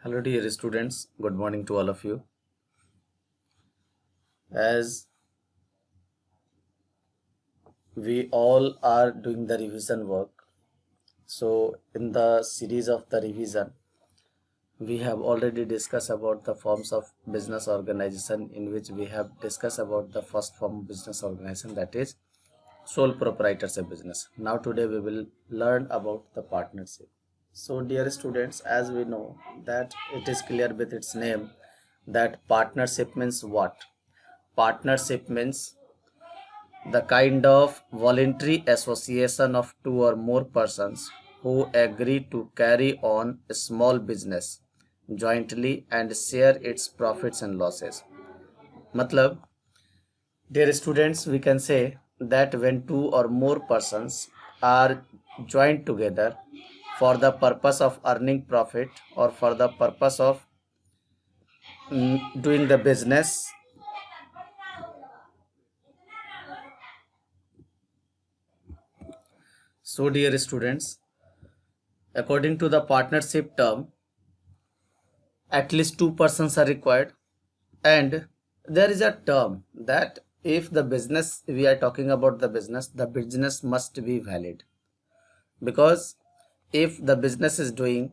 Hello dear students, good morning to all of you. As we all are doing the revision work, so in the series of the revision, we have already discussed about the forms of business organization, in which we have discussed about the first form of business organization, that is sole proprietorship business. Now today we will learn about the partnership. So dear students, as we know that it is clear with its name that partnership means what? Partnership means the kind of voluntary association of two or more persons who agree to carry on a small business jointly and share its profits and losses. मतलब, dear students, we can say that when two or more persons are joined together for the purpose of earning profit or for the purpose of doing the business. So dear students, according to the partnership term, at least two persons are required, and there is a term that if the business, we are talking about the business must be valid, because if the business is doing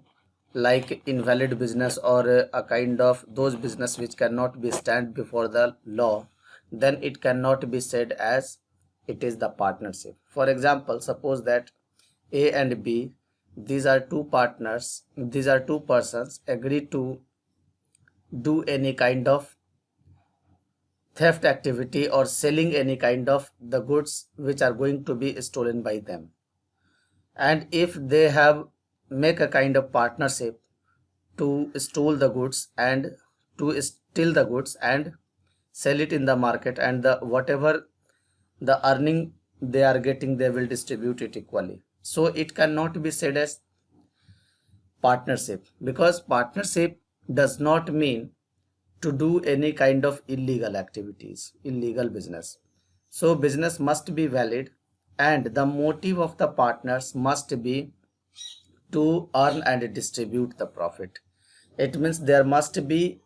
like invalid business or a kind of those business which cannot be stand before the law, then it cannot be said as it is the partnership. For example, suppose that A and B, these are two partners, these are two persons agree to do any kind of theft activity or selling any kind of the goods which are going to be stolen by them. And if they have make a kind of partnership to steal the goods and to steal the goods and sell it in the market, and the whatever the earning they are getting, they will distribute it equally. So it cannot be said as partnership, because partnership does not mean to do any kind of illegal activities, illegal business. So business must be valid, and the motive of the partners must be to earn and distribute the profit. It means there must be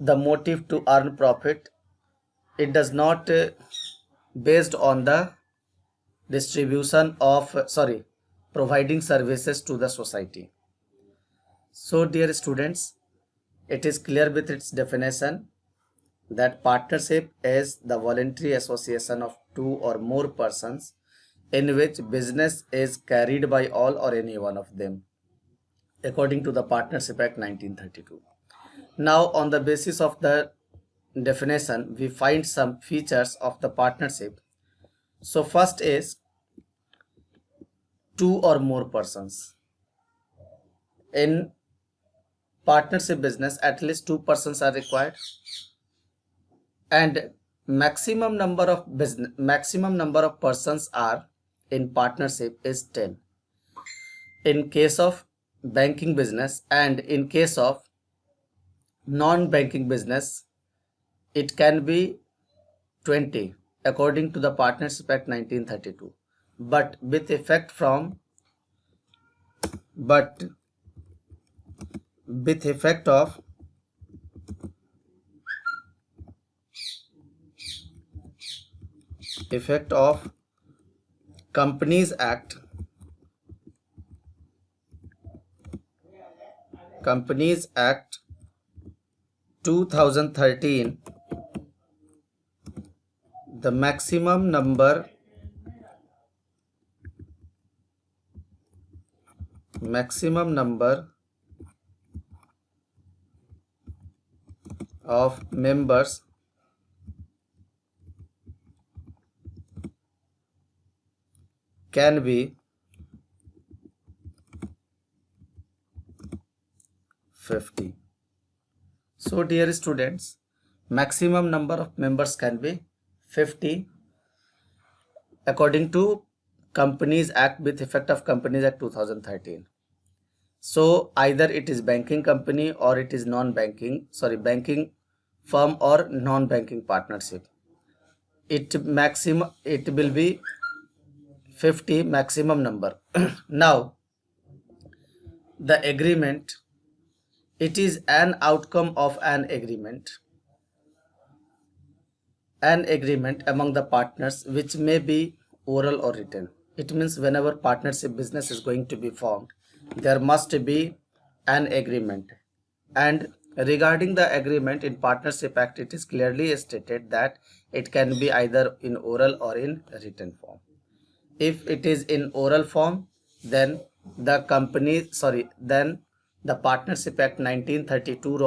the motive to earn profit. It does not based on the distribution of providing services to the society. So dear students, it is clear with its definition that partnership is the voluntary association of two or more persons in which business is carried by all or any one of them, according to the Partnership Act 1932. Now, on the basis of the definition, we find some features of the partnership. So first is two or more persons. In partnership business, at least two persons are required, and maximum number of persons are in partnership is 10 in case of banking business, and in case of non-banking business it can be 20 according to the Partnership Act 1932, but with effect from but with effect of Companies Act Companies Act 2013, the maximum number of members can be 50. So dear students, maximum number of members can be 50 according to Companies Act with effect of Companies Act 2013. So either it is banking company or it is banking firm or non-banking partnership. It will be 50 maximum number. Now the agreement It is an outcome of an agreement among the partners, which may be oral or written. It means whenever partnership business is going to be formed, there must be an agreement. And regarding the agreement in Partnership Act, it is clearly stated that it can be either in oral or in written form. If it is in oral form, then the Partnership Act 1932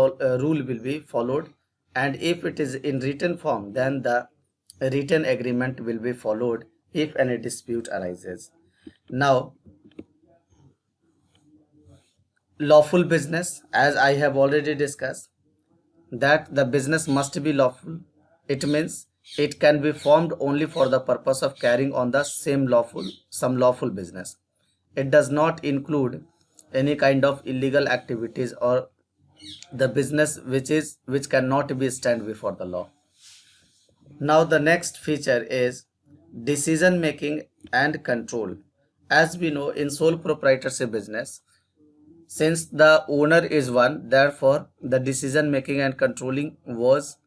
rule will be followed, and if it is in written form, then the written agreement will be followed if any dispute arises. Now, lawful business, as I have already discussed, that the business must be lawful. It means it can be formed only for the purpose of carrying on the some lawful business. It does not include any kind of illegal activities or the business which cannot be stand before the law. Now the next feature is decision making and control. As we know, in sole proprietorship business, since the owner is one, therefore the decision making and controlling was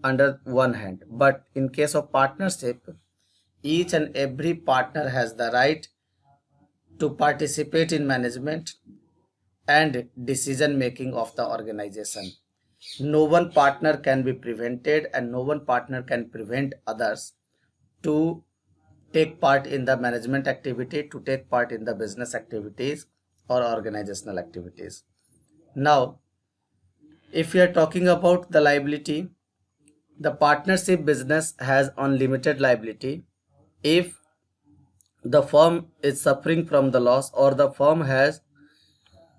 under one hand. But in case of partnership, each and every partner has the right to participate in management and decision making of the organization. No one partner can be prevented and no one partner can prevent others to take part in the management activity, to take part in the business activities or organizational activities. Now, if we are talking about the liability, the partnership business has unlimited liability. If the firm is suffering from the loss or the firm has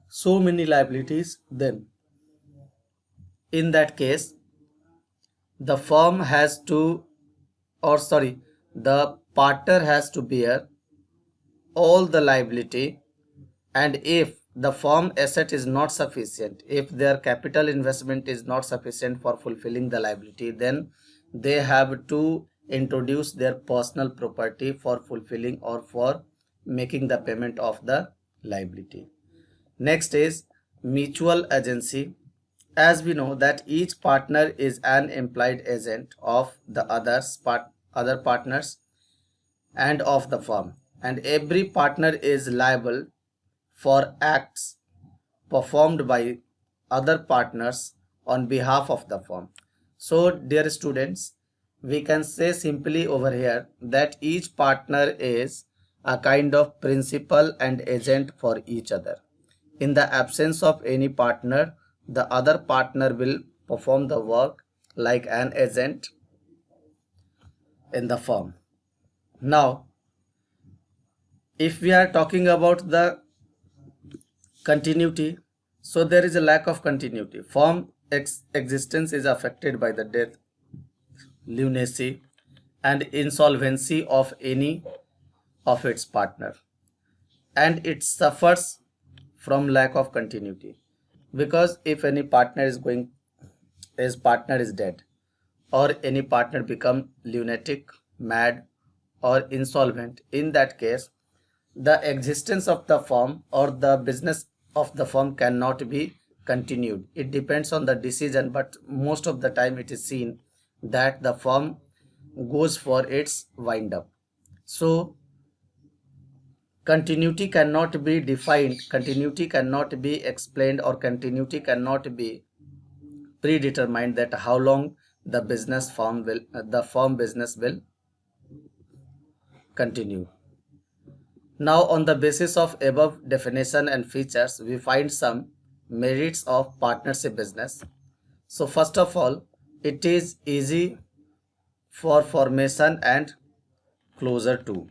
so many liabilities, then in that case the firm has to, the partner has to bear all the liability. And if the firm asset is not sufficient, if their capital investment is not sufficient for fulfilling the liability, then they have to introduce their personal property for fulfilling or for making the payment of the liability. Next is mutual agency. As we know that each partner is an implied agent of the other partners and of the firm, and every partner is liable for acts performed by other partners on behalf of the firm. So dear students, we can say simply over here that each partner is a kind of principal and agent for each other. In the absence of any partner, the other partner will perform the work like an agent in the firm. Now, if we are talking about the continuity, so there is a lack of continuity. Firm existence is affected by the death, lunacy, and insolvency of any of its partner, and it suffers from lack of continuity, because if any partner is dead, or any partner become lunatic, mad, or insolvent, in that case the existence of the firm or the business of the firm cannot be continued. It depends on the decision, but most of the time it is seen that the firm goes for its wind up. So continuity cannot be defined, continuity cannot be explained, or continuity cannot be predetermined that how long the firm business will continue. Now, on the basis of above definition and features, we find some merits of partnership business. So first of all, it is easy for formation and closer to.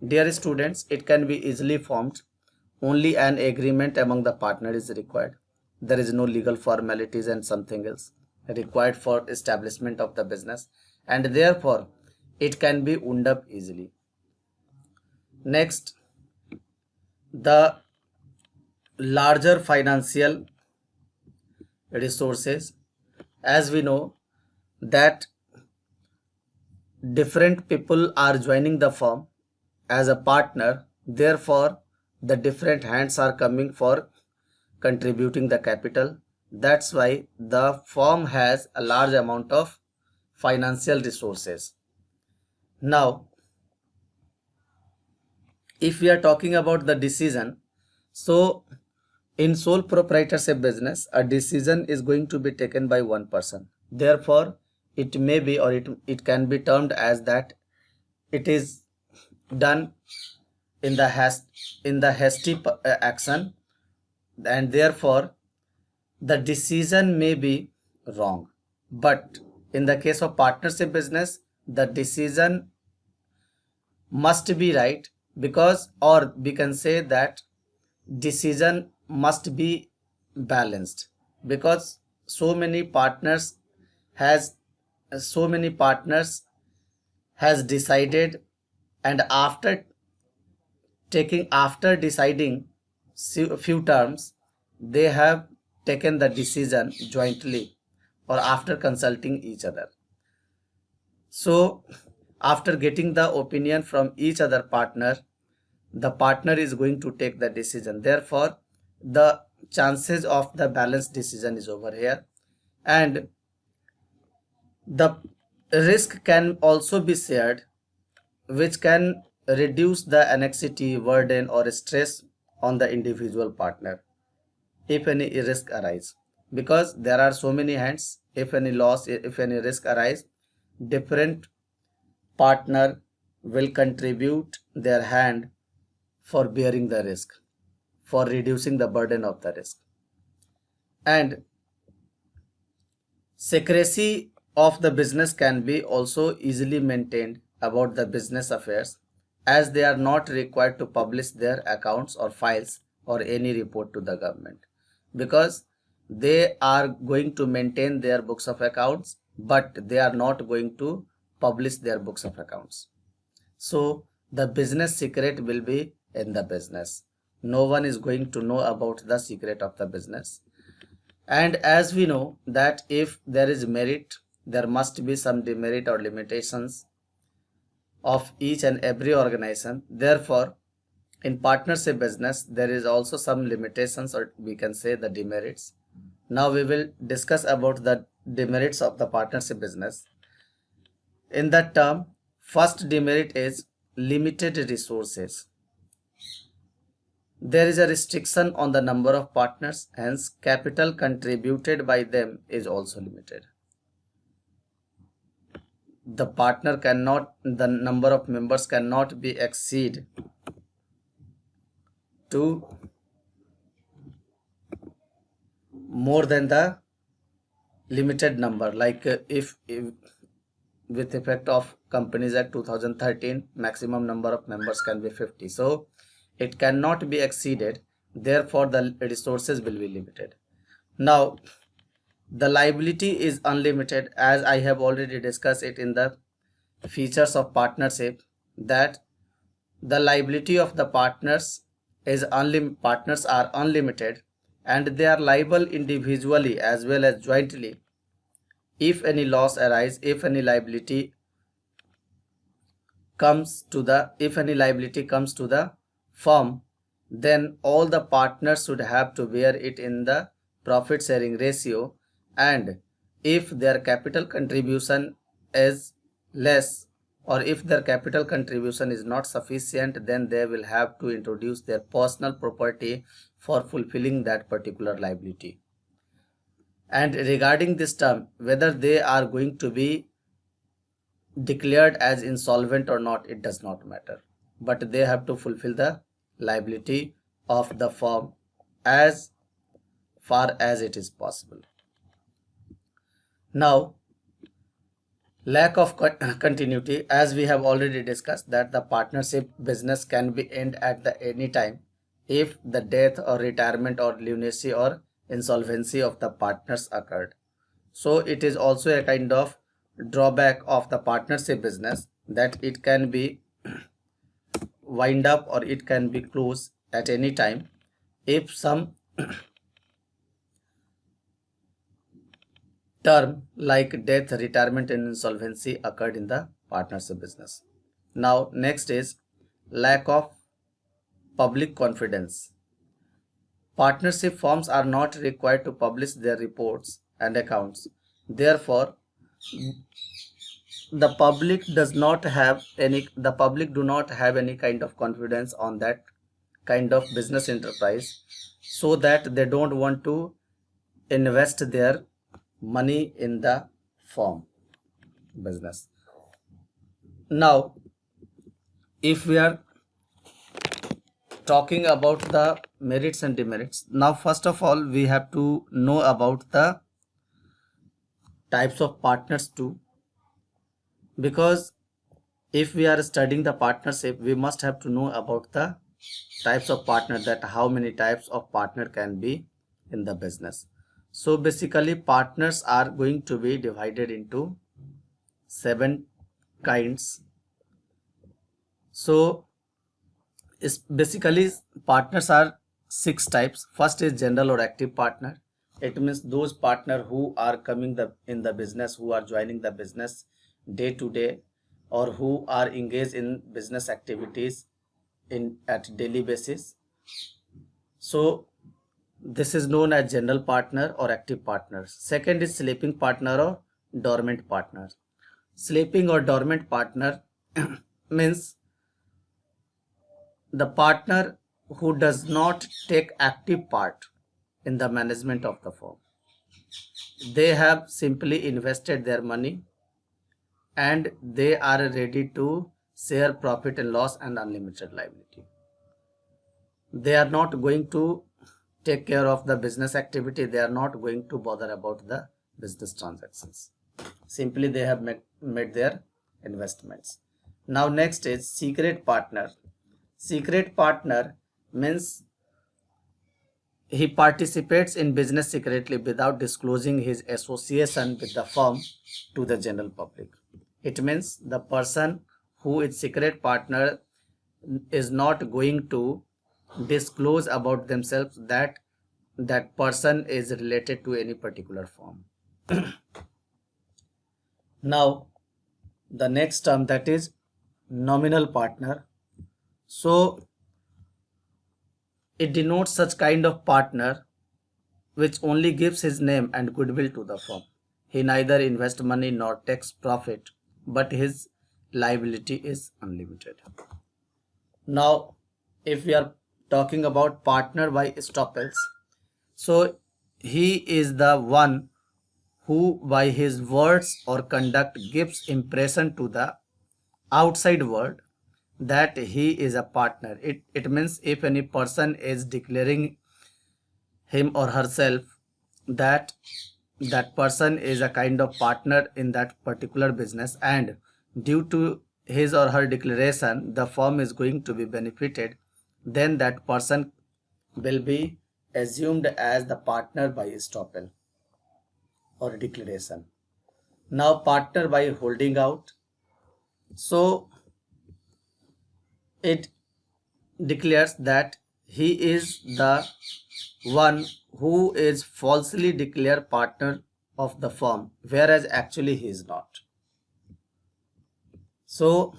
Dear students, it can be easily formed. Only an agreement among the partners is required. There is no legal formalities and something else required for establishment of the business, and therefore it can be wound up easily. Next, the larger financial resources. As we know that different people are joining the firm as a partner, therefore the different hands are coming for contributing the capital. That's why the firm has a large amount of financial resources. Now, if we are talking about the decision, so in sole proprietorship business, a decision is going to be taken by one person. Therefore, it may be, or it can be termed as that it is done in the hasty action, and therefore the decision may be wrong. But in the case of partnership business, the decision must be right, because, or we can say that decision must be balanced, because so many partners has so many partners has decided, and after deciding few terms, they have taken the decision jointly or after consulting each other. So after getting the opinion from each other partner, the partner is going to take the decision. Therefore, the chances of the balanced decision is over here, and the risk can also be shared, which can reduce the anxiety, burden, or stress on the individual partner if any risk arise, because there are so many hands. If any loss, if any risk arise, different partner will contribute their hand for bearing the risk, for reducing the burden of the risk. And secrecy of the business can be also easily maintained about the business affairs, as they are not required to publish their accounts or files or any report to the government, because they are going to maintain their books of accounts, but they are not going to publish their books of accounts. So the business secret will be in the business. No one is going to know about the secret of the business. And as we know that if there is merit, there must be some demerit or limitations of each and every organization. Therefore, in partnership business, there is also some limitations, or we can say the demerits. Now we will discuss about the demerits of the partnership business. In that term, first demerit is limited resources. There is a restriction on the number of partners, hence capital contributed by them is also limited. The number of members cannot be exceed to more than the limited number. Like if with effect of Companies Act 2013, maximum number of members can be 50. So it cannot be exceeded. Therefore, the resources will be limited. Now, the liability is unlimited, as I have already discussed it in the features of partnership, that the liability of the partners are unlimited, and they are liable individually as well as jointly. If any loss arises, if any liability comes to the firm, then all the partners should have to bear it in the profit sharing ratio. And if their capital contribution is less, or if their capital contribution is not sufficient, then they will have to introduce their personal property for fulfilling that particular liability. And regarding this term, whether they are going to be declared as insolvent or not, it does not matter, but they have to fulfill the liability of the firm as far as it is possible. Now, lack of continuity, as we have already discussed, that the partnership business can be end at any time if the death or retirement or lunacy or insolvency of the partners occurred. So it is also a kind of drawback of the partnership business, that it can be wind up or it can be closed at any time if some term like death, retirement, and insolvency occurred in the partnership business. Now, next is lack of public confidence. Partnership firms are not required to publish their reports and accounts. Therefore, the public do not have any kind of confidence on that kind of business enterprise, so that they don't want to invest their money in the firm business. Now, if we are talking about the merits and demerits, now first of all we have to know about the types of partners too, because if we are studying the partnership, we must have to know about the types of partner, that how many types of partner can be in the business. So basically partners are going to be divided into 7 kinds. So basically partners are 6 types. First is general or active partner. It means those partner who are coming in the business, who are joining the business day to day, or who are engaged in business activities at daily basis. So this is known as general partner or active partners. Second is sleeping partner or dormant partner. Sleeping or dormant partner means the partner who does not take active part in the management of the firm. They have simply invested their money and they are ready to share profit and loss and unlimited liability. They are not going to take care of the business activity. They are not going to bother about the business transactions. Simply they have made their investments. Now next is secret partner. Secret partner means he participates in business secretly without disclosing his association with the firm to the general public. It means the person who is secret partner is not going to disclose about themselves that that person is related to any particular firm. Now the next term, that is nominal partner. So it denotes such kind of partner which only gives his name and goodwill to the firm. He neither invests money nor takes profit, but his liability is unlimited. Now, if we are talking about partner by estoppels, so he is the one who by his words or conduct gives impression to the outside world that he is a partner. It means if any person is declaring him or herself that that person is a kind of partner in that particular business, and due to his or her declaration the firm is going to be benefited, then that person will be assumed as the partner by estoppel or declaration. Now partner by holding out. So it declares that he is the one who is falsely declared partner of the firm, whereas actually he is not. So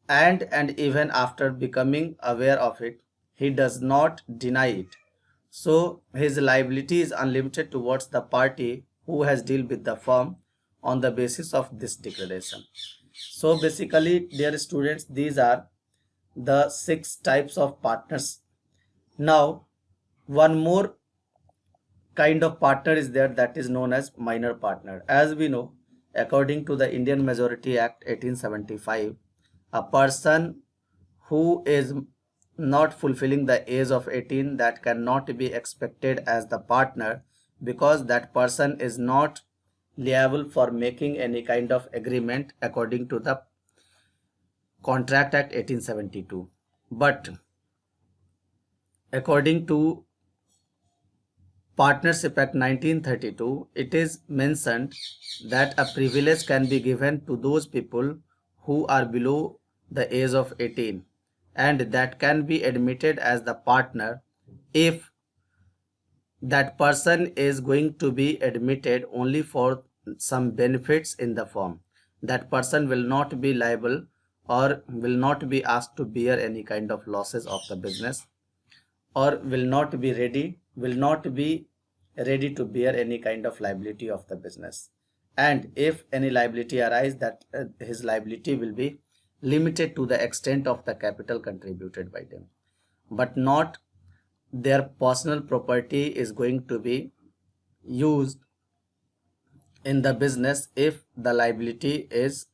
and even after becoming aware of it, he does not deny it. So his liability is unlimited towards the party who has dealt with the firm on the basis of this declaration. So basically, dear students, these are the 6 types of partners. Now one more kind of partner is there, that is known as minor partner. As we know, according to the Indian Majority Act 1875, a person who is not fulfilling the age of 18, that cannot be expected as the partner, because that person is not liable for making any kind of agreement according to the Contract Act 1872. But according to Partnership Act 1932, it is mentioned that a privilege can be given to those people who are below the age of 18, and that can be admitted as the partner if that person is going to be admitted only for some benefits in the firm. That person will not be liable or will not be asked to bear any kind of losses of the business, or will not be ready to bear any kind of liability of the business. And if any liability arise, that his liability will be limited to the extent of the capital contributed by them, but not their personal property is going to be used in the business if the liability is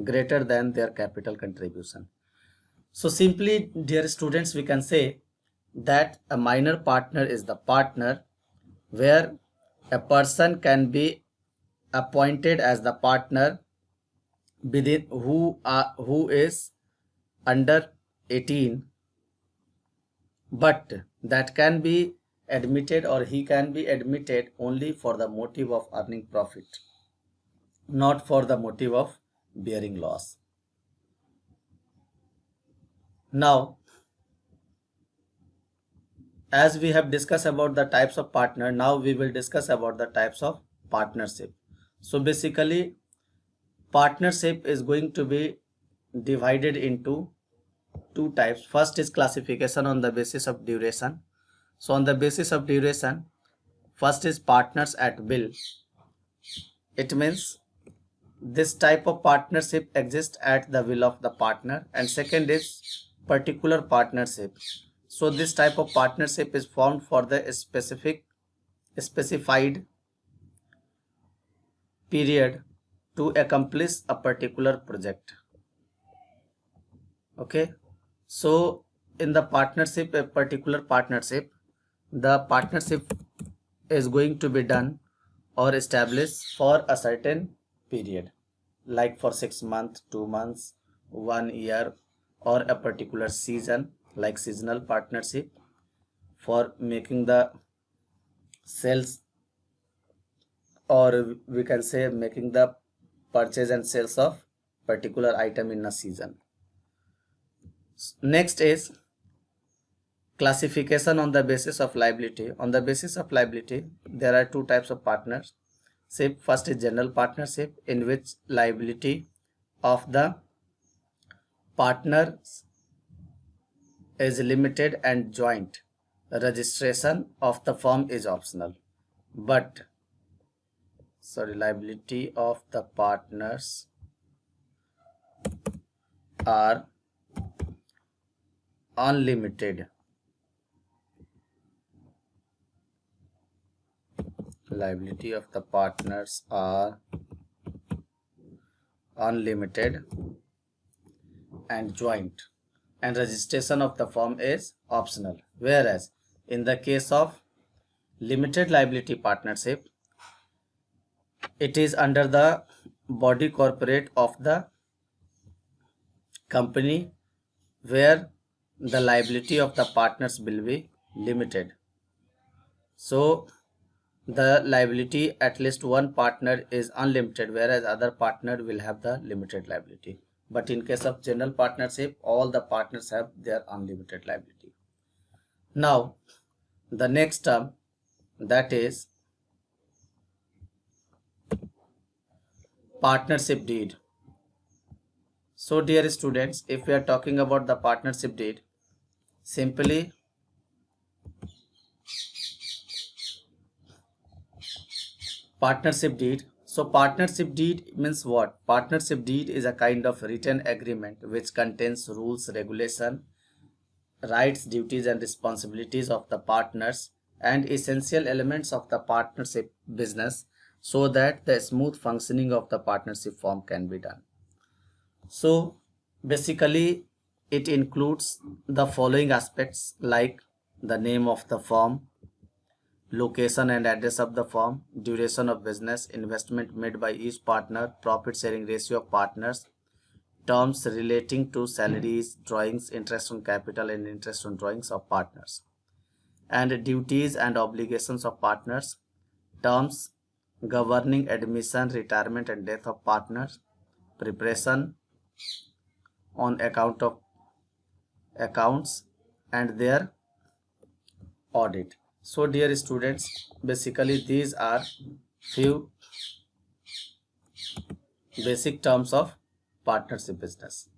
greater than their capital contribution. So simply, dear students, we can say that a minor partner is the partner where a person can be appointed as the partner within who is under 18, but that can be admitted, or he can be admitted only for the motive of earning profit, not for the motive of bearing loss. Now, as we have discussed about the types of partner, now we will discuss about the types of partnership. So basically, partnership is going to be divided into two types. First is classification on the basis of duration. So on the basis of duration, first is partners at will. It means this type of partnership exists at the will of the partner. And second is particular partnership. So this type of partnership is formed for the specified period to accomplish a particular project. Okay, so in the partnership, a particular partnership, the partnership is going to be done or established for a certain period, like for 6 months, 2 months, 1 year, or a particular season, like seasonal partnership, for making the sales, or we can say making the purchase and sales of particular item in a season. Next is classification on the basis of liability. On the basis of liability, there are two types of partners. First is general partnership, in which liability of the partners is limited and joint. Registration of the firm is optional, but liability of the partners are unlimited. Liability of the partners are unlimited and joint, and registration of the firm is optional. Whereas in the case of limited liability partnership, it is under the body corporate of the company, where the liability of the partners will be limited. So the liability at least one partner is unlimited, whereas other partner will have the limited liability. But in case of general partnership, all the partners have their unlimited liability. Now the next term, that is partnership deed. So dear students, if we are talking about the partnership deed, simply partnership deed. So partnership deed means what? Partnership deed is a kind of written agreement which contains rules, regulation, rights, duties and responsibilities of the partners and essential elements of the partnership business, so that the smooth functioning of the partnership firm can be done. So basically it includes the following aspects, like the name of the firm, location and address of the firm, duration of business, investment made by each partner, profit sharing ratio of partners, terms relating to salaries, drawings, interest on capital and interest on drawings of partners, and duties and obligations of partners, terms governing admission, retirement and death of partners, preparation on account of accounts and their audit. So dear students, basically these are few basic terms of partnership business,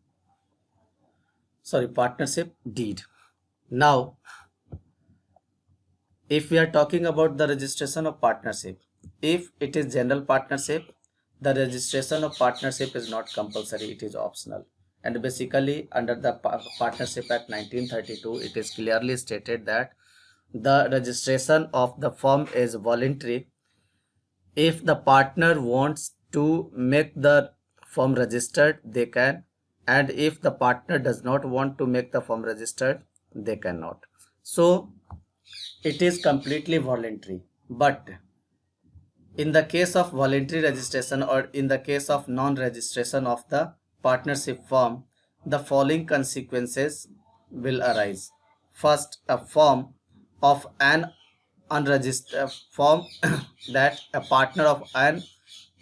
partnership deed. Now if we are talking about the registration of partnership, if it is general partnership, the registration of partnership is not compulsory, it is optional. And basically under the Partnership Act 1932, it is clearly stated that the registration of the firm is voluntary. If the partner wants to make the firm registered, they can, and if the partner does not want to make the firm registered, they cannot. So it is completely voluntary. But in the case of voluntary registration or in the case of non-registration of the partnership firm, the following consequences will arise. First, a form of an unregistered form that a partner of an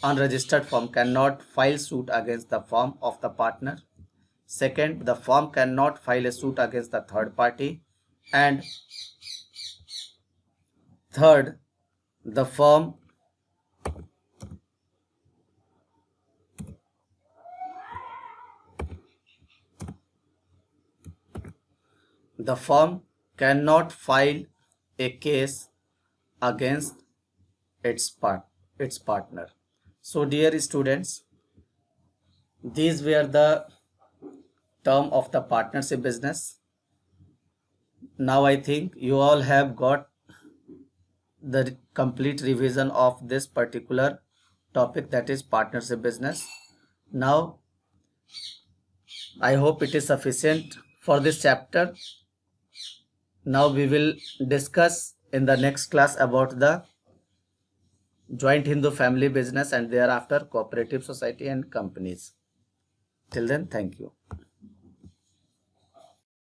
unregistered firm cannot file suit against the firm of the partner. Second, the firm cannot file a suit against the third party. And third, the firm cannot file a case against its partner. So dear students, these were the term of the partnership business. Now I think you all have got the complete revision of this particular topic, that is partnership business. Now I hope it is sufficient for this chapter. Now we will discuss in the next class about the joint Hindu family business and thereafter cooperative society and companies. Till then, thank you.